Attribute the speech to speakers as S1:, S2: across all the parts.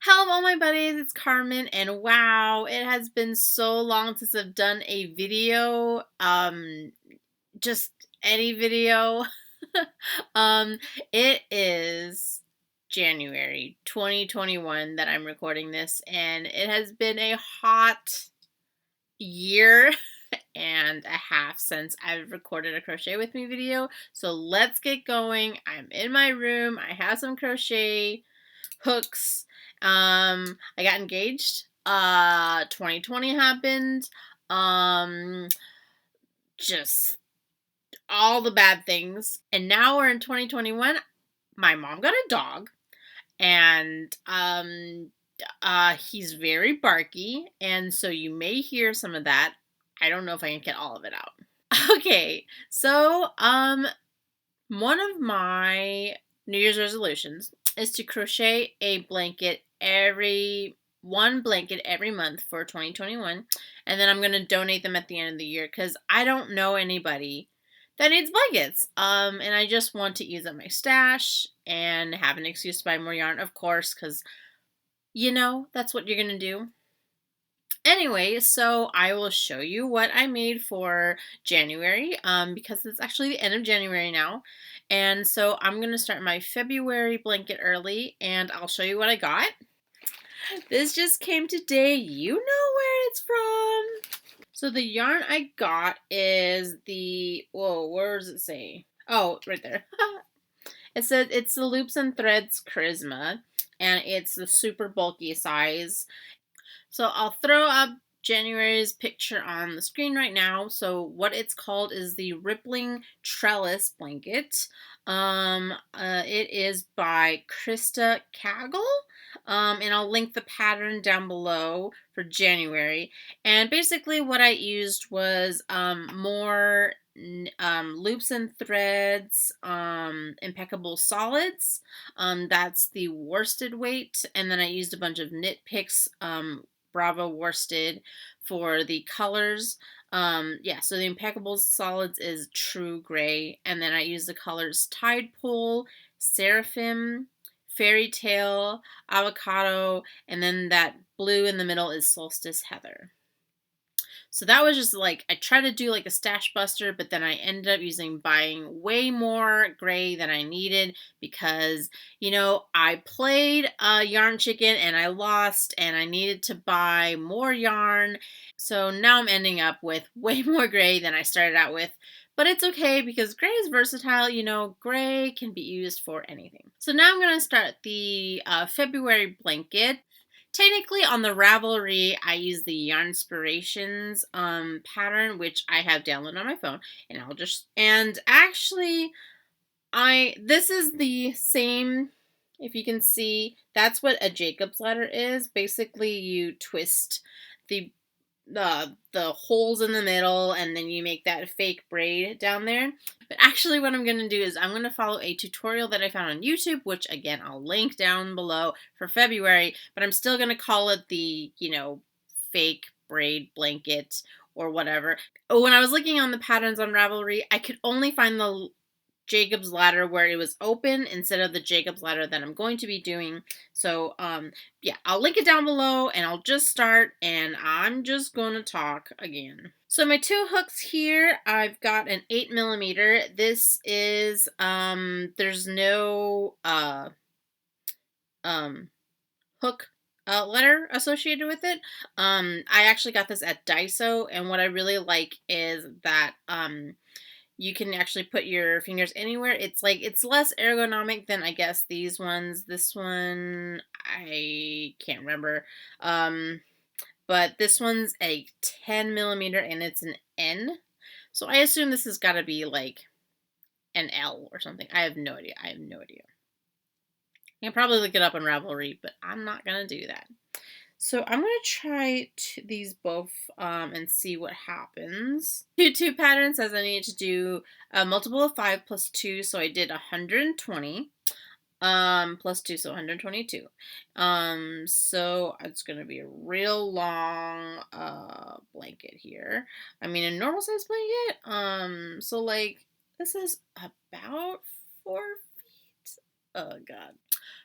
S1: Hello, all my buddies. It's Carmen, and wow, it has been so long since I've done a video. Just any video. um, it is January 2021 that I'm recording this, and it has been a hot year and a half since I've recorded a crochet with me video. So let's get going. I'm in my room. I have some crochet hooks. I got engaged. 2020 happened. Um, just all the bad things. And now we're in 2021. My mom got a dog, and he's very barky, and so you may hear some of that. I don't know if I can get all of it out. Okay, so one of my New Year's resolutions is to crochet a blanket one blanket every month for 2021, and then I'm going to donate them at the end of the year because I don't know anybody that needs blankets. And I just want to use up my stash and have an excuse to buy more yarn, of course, because that's what you're going to do. Anyway, so I will show you what I made for January, because it's actually the end of January now. And so I'm going to start my February blanket early, and I'll show you what I got. This just came today. You know where it's from. So the yarn I got is whoa, where does it say? Oh, right there. It said it's the Loops and Threads Charisma, and it's the super bulky size. So I'll throw up January's picture on the screen right now. So what it's called is the Rippling Trellis blanket. It is by Krista Kaggle. And I'll link the pattern down below for January. And basically what I used was more loops and threads, impeccable solids. That's the worsted weight. And then I used a bunch of knit picks, Bravo worsted for the colors. So the impeccable solids is true gray, and then I use the colors Tide Pool, Seraphim, Fairy Tale, Avocado, and then that blue in the middle is Solstice Heather. So that was just like, I tried to do like a stash buster, but then I ended up buying way more gray than I needed because, I played Yarn Chicken and I lost and I needed to buy more yarn. So now I'm ending up with way more gray than I started out with. But it's okay because gray is versatile. Gray can be used for anything. So now I'm going to start the February blanket. Technically, on the Ravelry, I use the Yarnspirations pattern, which I have downloaded on my phone, and actually, this is the same. If you can see, that's what a Jacob's ladder is. Basically, you twist the holes in the middle, and then you make that fake braid down there. But actually what I'm going to do is I'm going to follow a tutorial that I found on YouTube, which again I'll link down below for February, but I'm still going to call it the fake braid blanket or whatever. When I was looking on the patterns on Ravelry, I could only find the Jacob's ladder where it was open instead of the Jacob's ladder that I'm going to be doing. So I'll link it down below, and I'll just start, and I'm just going to talk again. So my two hooks here, I've got an 8mm. This is there's no hook letter associated with it. I actually got this at Daiso, and what I really like is that you can actually put your fingers anywhere. It's less ergonomic than, I guess, these ones. This one, I can't remember. But this one's a 10mm and it's an N. So I assume this has got to be like an L or something. I have no idea. You can probably look it up on Ravelry, but I'm not going to do that. So I'm going to try these both and see what happens. Two patterns says I need to do a multiple of 5 plus 2, so I did 120 plus 2, so 122. So it's going to be a real long blanket here. I mean, a normal size blanket. So like this is about 4 feet. Oh god.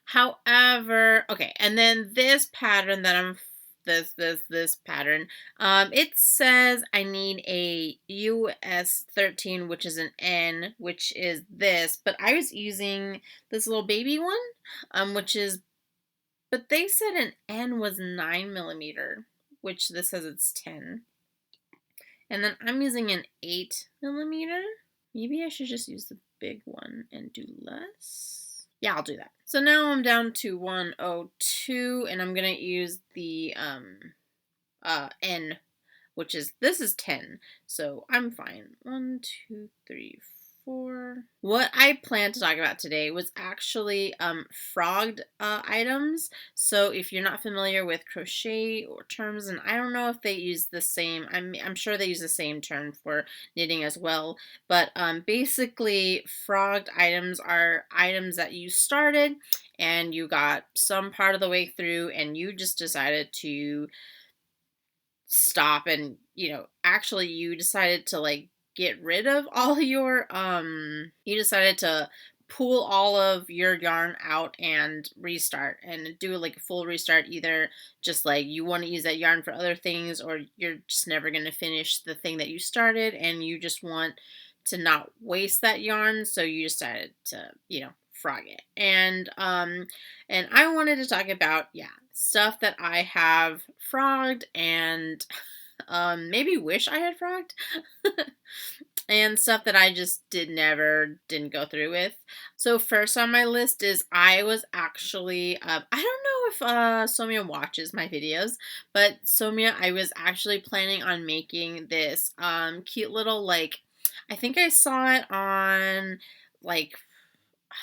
S1: However, okay, and then this pattern that I'm this pattern, it says I need a US 13, which is an N, which is this, but I was using this little baby one, which is, but they said an N was 9 millimeter, which this says it's 10. And then I'm using an 8 millimeter. Maybe I should just use the big one and do less. Yeah, I'll do that. So now I'm down to 102, and I'm gonna use the N, which is, this is 10, so I'm fine. 1, 2, 3, 4. What I planned to talk about today was actually frogged items. So if you're not familiar with crochet or terms, and I don't know if they use the same, I'm sure they use the same term for knitting as well, but basically frogged items are items that you started and you got some part of the way through and you just decided to stop, and actually you decided to like get rid of all your you decided to pull all of your yarn out and restart and do like a full restart. Either just like you want to use that yarn for other things, or you're just never going to finish the thing that you started and you just want to not waste that yarn, so you decided to frog it. And I wanted to talk about, stuff that I have frogged and maybe wish I had frogged. And stuff that I just didn't go through with. So first on my list is, I was actually, I don't know if Somia watches my videos, but Somia, I was actually planning on making this cute little, like, I think I saw it on, like,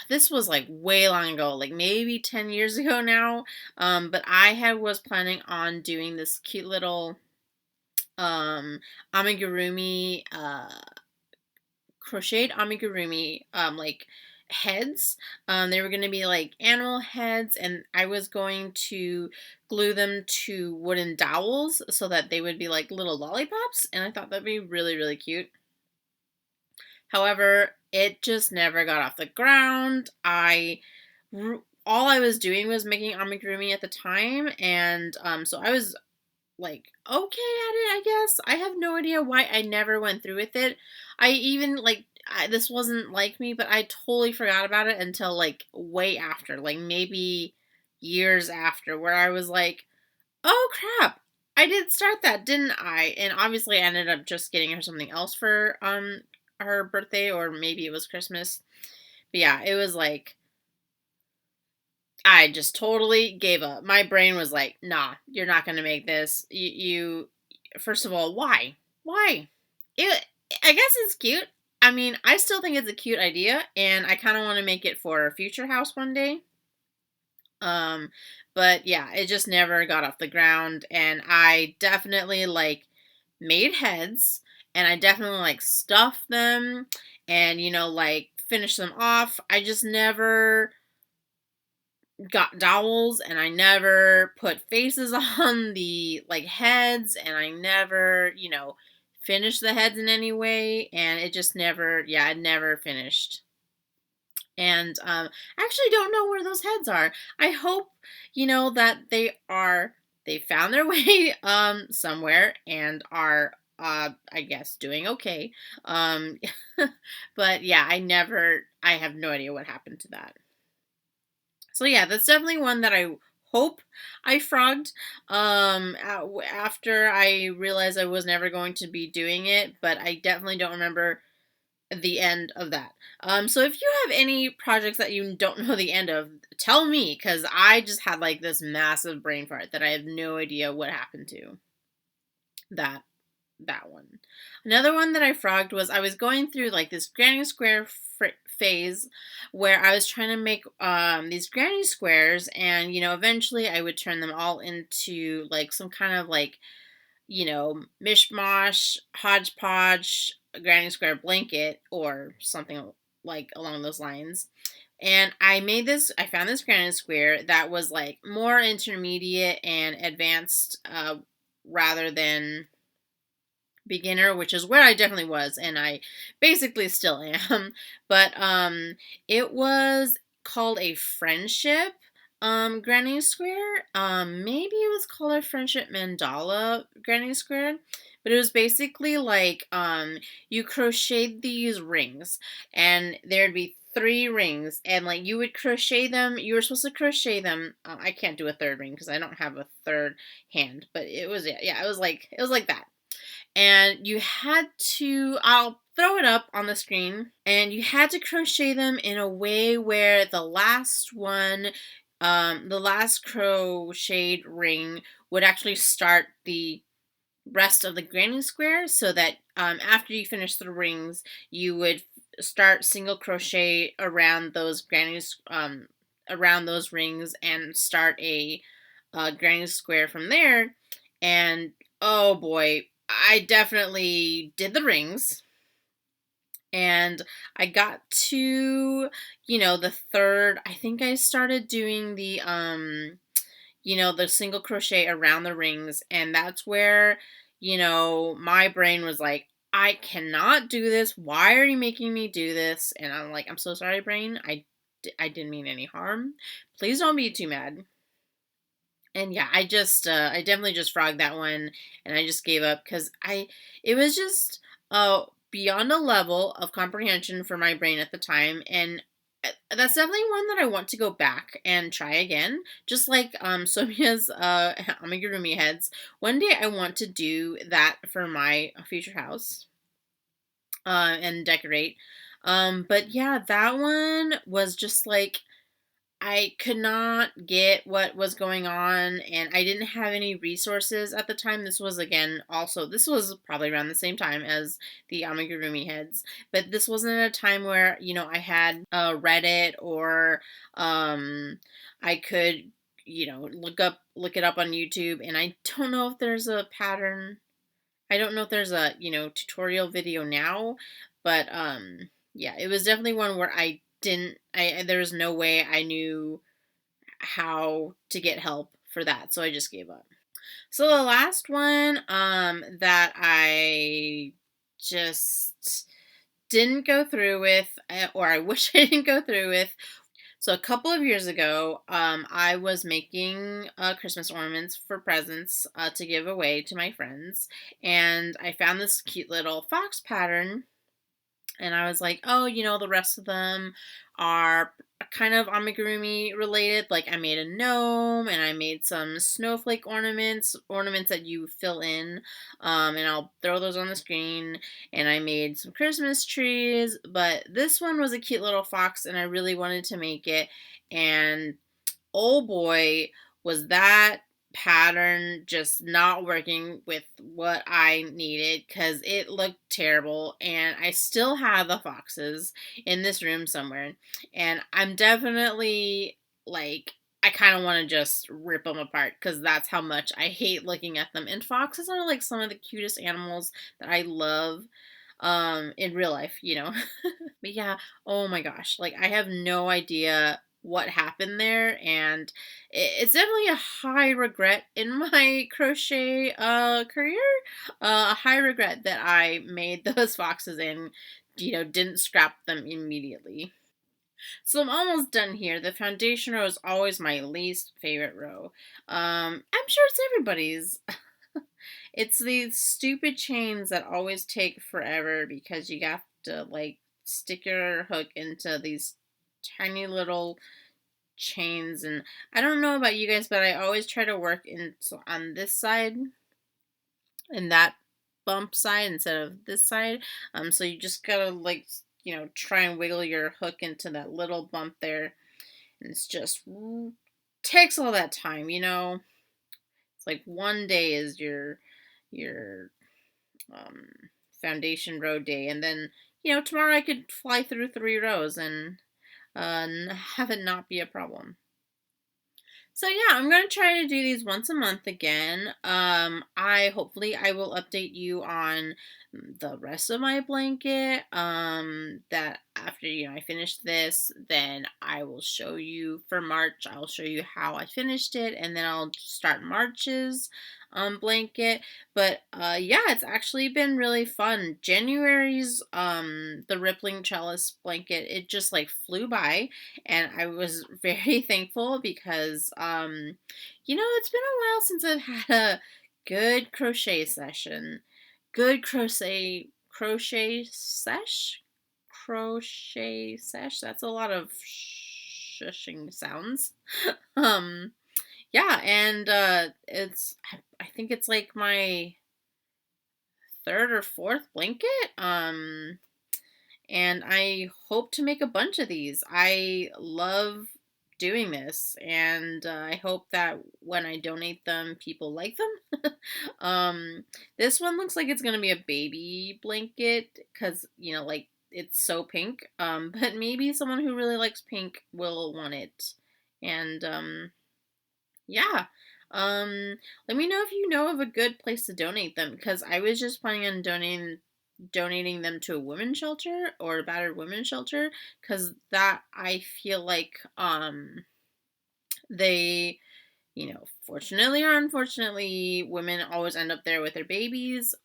S1: this was like way long ago, like maybe 10 years ago now. But I was planning on doing this cute little amigurumi, crocheted amigurumi, like heads. They were going to be like animal heads, and I was going to glue them to wooden dowels so that they would be like little lollipops, and I thought that'd be really, really cute. However, it just never got off the ground. All I was doing was making amigurumi at the time, and so I was like okay at it, I guess. I have no idea why I never went through with it. I even this wasn't like me, but I totally forgot about it until like way after, like maybe years after, where I was like, oh crap, I did start that, didn't I? And obviously I ended up just getting her something else for her birthday, or maybe it was Christmas. But yeah, it was like I just totally gave up. My brain was like, nah, you're not going to make this. You, first of all, why? Why? I guess it's cute. I mean, I still think it's a cute idea, and I kind of want to make it for a future house one day. But yeah, it just never got off the ground, and I definitely like made heads, and I definitely like stuffed them, and like finished them off. I just never got dowels, and I never put faces on the like heads, and I never finished the heads in any way, and it just never, it never finished. And I actually don't know where those heads are. I hope that they found their way somewhere and are I guess doing okay. But yeah, I have no idea what happened to that. So yeah, that's definitely one that I hope I frogged after I realized I was never going to be doing it, but I definitely don't remember the end of that. So if you have any projects that you don't know the end of, tell me, because I just had like this massive brain fart that I have no idea what happened to that one. Another one that I frogged was, I was going through like this granny square phase where I was trying to make these granny squares, and eventually I would turn them all into like some kind of like mishmash, hodgepodge, granny square blanket or something like along those lines. And I found this granny square that was like more intermediate and advanced rather than beginner, which is where I definitely was, and I basically still am. But it was called a friendship granny square. Maybe it was called a friendship mandala granny square, but it was basically like you crocheted these rings, and there'd be three rings, and like you would crochet them. You were supposed to crochet them. I can't do a third ring because I don't have a third hand, but it was, yeah, it was like that. And you had to, I'll throw it up on the screen, and you had to crochet them in a way where the last one, the last crocheted ring would actually start the rest of the granny square, so that after you finish the rings, you would start single crochet around those grannies, around those rings, and start a granny square from there. And oh boy, I definitely did the rings, and I got to, the third. I think I started doing the single crochet around the rings, and that's where, my brain was like, I cannot do this. Why are you making me do this? And I'm like, I'm so sorry, brain. I didn't mean any harm. Please don't be too mad. And yeah, I definitely just frogged that one, and I just gave up because it was just beyond a level of comprehension for my brain at the time. And that's definitely one that I want to go back and try again. Just like Somia's amigurumi heads. One day I want to do that for my future house and decorate. But yeah, that one was just like, I could not get what was going on, and I didn't have any resources at the time. This was probably around the same time as the amigurumi heads, but this wasn't a time where, I had Reddit, or I could, look it up on YouTube, and I don't know if there's a pattern. I don't know if there's a, tutorial video now, but yeah, it was definitely one where I didn't I there was no way I knew how to get help for that, so I just gave up. So the last one that I just didn't go through with, or I wish I didn't go through with. So a couple of years ago, I was making Christmas ornaments for presents to give away to my friends, and I found this cute little fox pattern, and I was like, oh, the rest of them are kind of amigurumi related. Like, I made a gnome, and I made some snowflake ornaments that you fill in, and I'll throw those on the screen. And I made some Christmas trees, but this one was a cute little fox, and I really wanted to make it. And oh boy, was that pattern just not working with what I needed, because it looked terrible, and I still have the foxes in this room somewhere, and I'm definitely like, I kind of want to just rip them apart because that's how much I hate looking at them. And foxes are like some of the cutest animals that I love in real life. But yeah, oh my gosh, like, I have no idea what happened there, and it's definitely a high regret in my crochet career. A high regret that I made those foxes and, didn't scrap them immediately. So I'm almost done here. The foundation row is always my least favorite row. I'm sure it's everybody's. It's these stupid chains that always take forever because you have to like stick your hook into these tiny little chains. And I don't know about you guys, but I always try to work on this side and that bump side instead of this side. So you just gotta like, try and wiggle your hook into that little bump there, and it's just takes all that time. It's like one day is your um, foundation row day, and then tomorrow I could fly through 3 rows and have it not be a problem. So yeah, I'm gonna try to do these once a month again. I hopefully I will update you on the rest of my blanket. That after I finish this, then I will show you for March. I'll show you how I finished it, and then I'll start March's blanket. But yeah, it's actually been really fun. January's the rippling trellis blanket, it just like flew by, and I was very thankful because it's been a while since I've had a good crochet session. Good crochet sesh. That's a lot of shushing sounds. um yeah, and it's I think it's like my third or fourth blanket. And I hope to make a bunch of these. I love doing this, and I hope that when I donate them, people like them. This one looks like it's gonna be a baby blanket because like it's so pink. But maybe someone who really likes pink will want it, and yeah. Let me know if you know of a good place to donate them because I was just planning on donating them to a women's shelter or a battered women's shelter because that I feel like they fortunately or unfortunately women always end up there with their babies,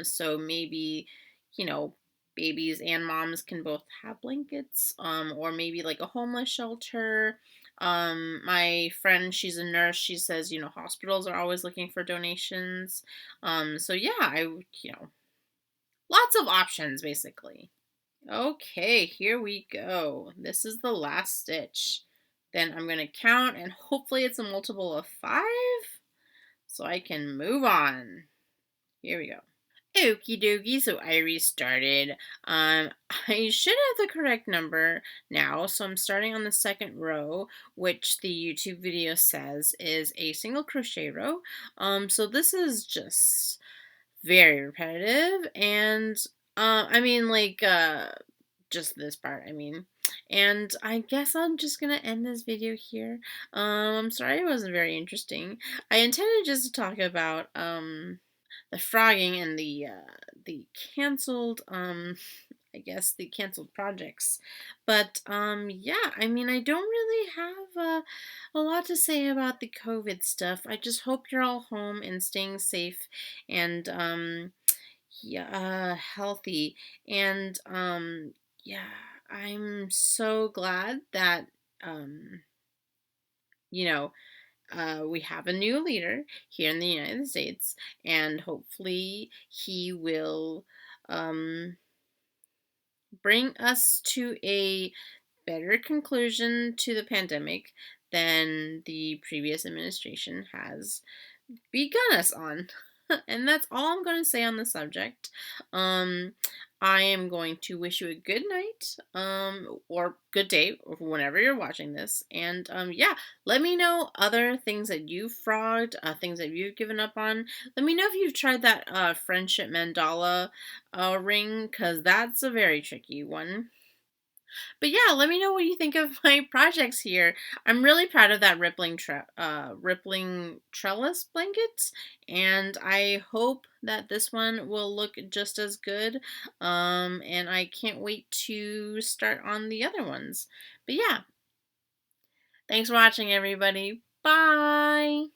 S1: so maybe you know babies and moms can both have blankets, or maybe like a homeless shelter. My friend, she's a nurse, she says hospitals are always looking for donations. So yeah, lots of options, basically. Okay, here we go. This is the last stitch. Then I'm going to count, and hopefully it's a multiple of 5, so I can move on. Here we go. Okie dokie, so I restarted. I should have the correct number now, so I'm starting on the second row, which the YouTube video says is a single crochet row. So this is just very repetitive, and I mean, like, just this part, I mean. And I guess I'm just gonna end this video here. I'm sorry it wasn't very interesting. I intended just to talk about the frogging and the canceled I guess the canceled projects. But yeah, I mean, I don't really have a lot to say about the COVID stuff. I just hope you're all home and staying safe and yeah, healthy. And yeah, I'm so glad that um you know we have a new leader here in the United States, and hopefully he will um bring us to a better conclusion to the pandemic than the previous administration has begun us on. And that's all I'm going to say on the subject. Um, I am going to wish you a good night, or good day, or whenever you're watching this. And yeah, let me know other things that you've frogged, things that you've given up on. Let me know if you've tried that friendship mandala ring, because that's a very tricky one. But yeah, let me know what you think of my projects here. I'm really proud of that rippling trellis blankets, and I hope that this one will look just as good. And I can't wait to start on the other ones. But yeah, thanks for watching, everybody. Bye.